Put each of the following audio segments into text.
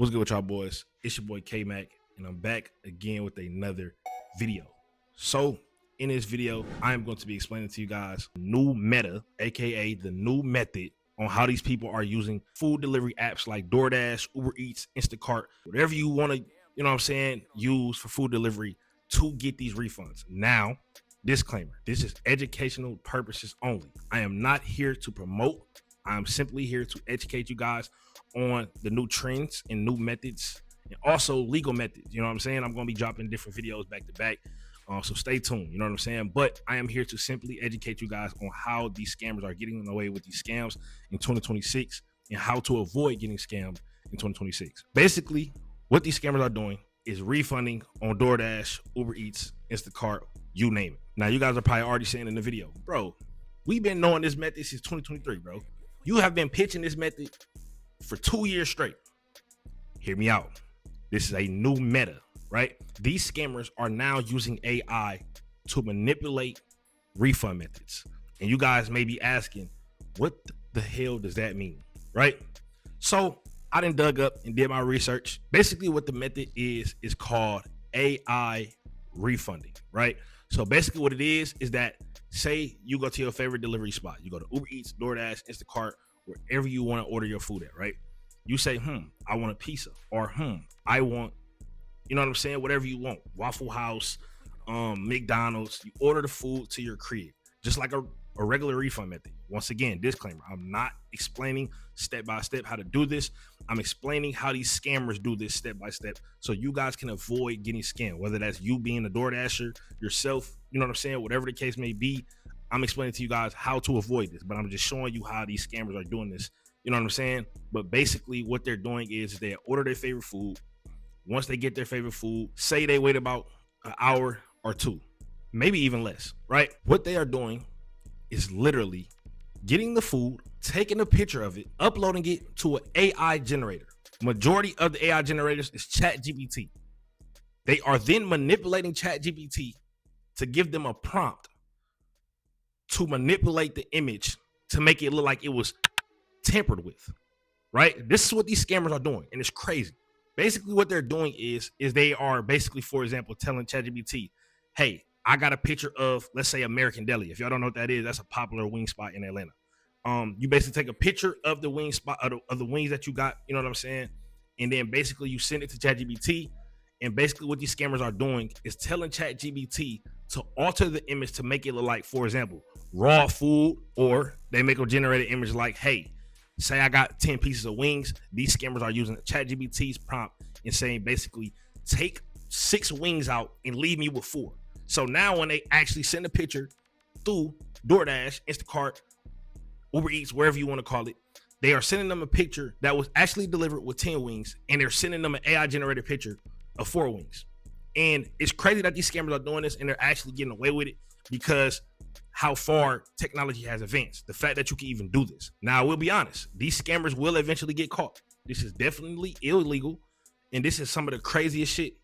What's good with y'all boys? It's your boy K-Mac, and I'm back again with another video. So in this video, I am going to be explaining to you guys new meta, aka the new method on how these people are using food delivery apps like DoorDash, Uber Eats, Instacart, whatever you want to, you know what I'm saying, use for food delivery to get these refunds. Now, disclaimer, this is educational purposes only. I am not here to promote. I'm simply here to educate you guys on the new trends and new methods and also legal methods. You know what I'm saying? I'm going to be dropping different videos back to back. So stay tuned. You know what I'm saying? But I am here to simply educate you guys on how these scammers are getting away with these scams in 2026 and how to avoid getting scammed in 2026. Basically, what these scammers are doing is refunding on DoorDash, Uber Eats, Instacart, you name it. Now, you guys are probably already saying in the video, bro, we've been knowing this method since 2023, bro. You have been pitching this method for 2 years straight. Hear me out. This is a new meta, right? These scammers are now using AI to manipulate refund methods. And you guys may be asking, what the hell does that mean, right? So I done dug up and did my research. Basically what the method is called AI refunding, right? So basically what it is that say you go to your favorite delivery spot. You go to Uber Eats, DoorDash, Instacart, wherever you want to order your food at, right? You say, I want a pizza, or I want, you know what I'm saying, whatever you want, Waffle House, McDonald's. You order the food to your crib, just like a regular refund method. Once again, disclaimer, I'm not explaining step by step how to do this. I'm explaining how these scammers do this step by step so you guys can avoid getting scammed, whether that's you being a DoorDasher yourself, you know what I'm saying, whatever the case may be. I'm explaining to you guys how to avoid this, but I'm just showing you how these scammers are doing this. You know what I'm saying? But basically what they're doing is they order their favorite food. Once they get their favorite food, say they wait about an hour or two, maybe even less, right? What they are doing is literally getting the food, taking a picture of it, uploading it to an AI generator. Majority of the AI generators is ChatGPT. They are then manipulating ChatGPT to give them a prompt to manipulate the image to make it look like it was tampered with, right? This is what these scammers are doing, and it's crazy. Basically what they're doing is they are basically, for example, telling ChatGPT, hey, I got a picture of, let's say, American Deli. If y'all don't know what that is, that's a popular wing spot in Atlanta. You basically take a picture of the wing spot, of the wings that you got, you know what I'm saying? And then basically you send it to ChatGPT. And basically what these scammers are doing is telling ChatGPT to alter the image to make it look like, for example, raw food, or they make a generated image like, hey, say I got 10 pieces of wings. These scammers are using ChatGPT's prompt and saying basically take 6 wings out and leave me with 4. So now when they actually send a picture through DoorDash, Instacart, Uber Eats, wherever you want to call it, they are sending them a picture that was actually delivered with 10 wings, and they're sending them an AI generated picture of 4 wings. And it's crazy that these scammers are doing this and they're actually getting away with it because how far technology has advanced. The fact that you can even do this. Now, we'll be honest, these scammers will eventually get caught. This is definitely illegal, and this is some of the craziest shit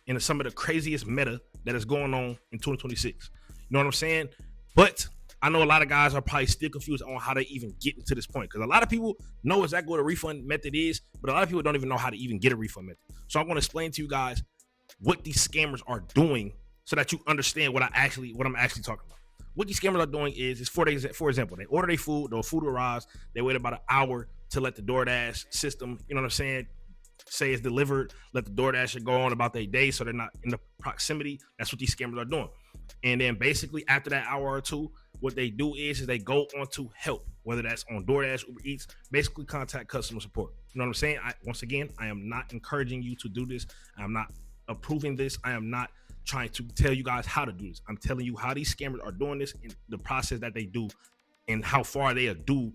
and some of the craziest meta that is going on in 2026. You know what I'm saying? But I know a lot of guys are probably still confused on how they even get to this point, because a lot of people know exactly what a refund method is, but a lot of people don't even know how to even get a refund method. So I'm going to explain to you guys what these scammers are doing so that you understand what I'm actually talking about. What these scammers are doing is for example, they order their food, the food arrives, they wait about an hour to let the DoorDash system, you know what I'm saying, say it's delivered, let the DoorDasher go on about their day so they're not in the proximity. That's what these scammers are doing. And then basically after that hour or two, what they do is they go on to help, whether that's on DoorDash, Uber Eats, basically contact customer support. You know what I'm saying? Once again, I am not encouraging you to do this. I'm not approving this. I am not trying to tell you guys how to do this. I'm telling you how these scammers are doing this and the process that they do and how far they do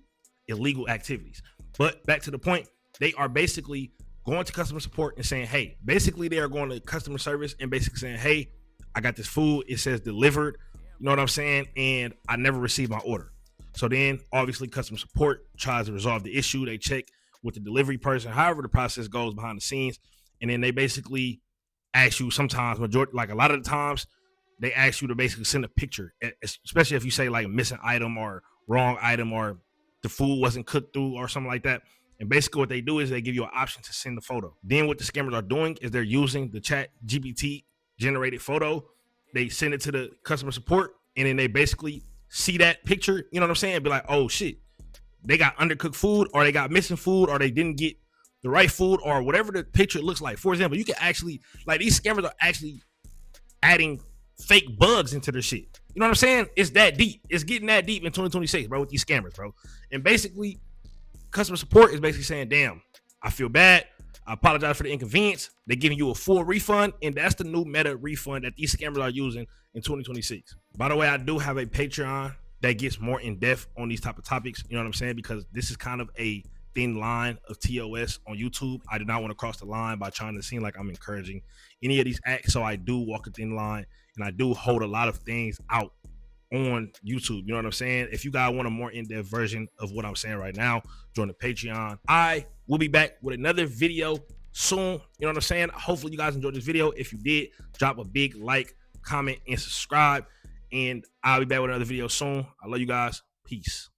illegal activities. But back to the point, they are basically going to customer support and saying, hey, basically they are going to customer service and basically saying, hey, I got this food. It says delivered. You know what I'm saying? And I never received my order. So then obviously customer support tries to resolve the issue. They check with the delivery person, however the process goes behind the scenes. And then they basically ask you sometimes, like a lot of the times, they ask you to basically send a picture, especially if you say like missing item or wrong item or the food wasn't cooked through or something like that. And basically what they do is they give you an option to send the photo. Then what the scammers are doing is they're using the chat GPT generated photo. They send it to the customer support, and then they basically see that picture, you know what I'm saying? Be like, oh shit, they got undercooked food, or they got missing food, or they didn't get the right food, or whatever the picture looks like. For example, you can actually, like, these scammers are actually adding fake bugs into their shit. You know what I'm saying? It's that deep. It's getting that deep in 2026, bro, with these scammers, bro. And basically, customer support is basically saying, damn, I feel bad. I apologize for the inconvenience. They're giving you a full refund, and that's the new meta refund that these scammers are using in 2026. By the way, I do have a Patreon that gets more in depth on these type of topics. You know what I'm saying? Because this is kind of a thin line of TOS on YouTube. I do not want to cross the line by trying to seem like I'm encouraging any of these acts. So I do walk a thin line, and I do hold a lot of things out on YouTube. You know what I'm saying? If you guys want a more in-depth version of what I'm saying right now, join the Patreon. I will be back with another video soon. You know what I'm saying? Hopefully you guys enjoyed this video. If you did, drop a big like, comment, and subscribe. And I'll be back with another video soon. I love you guys. Peace.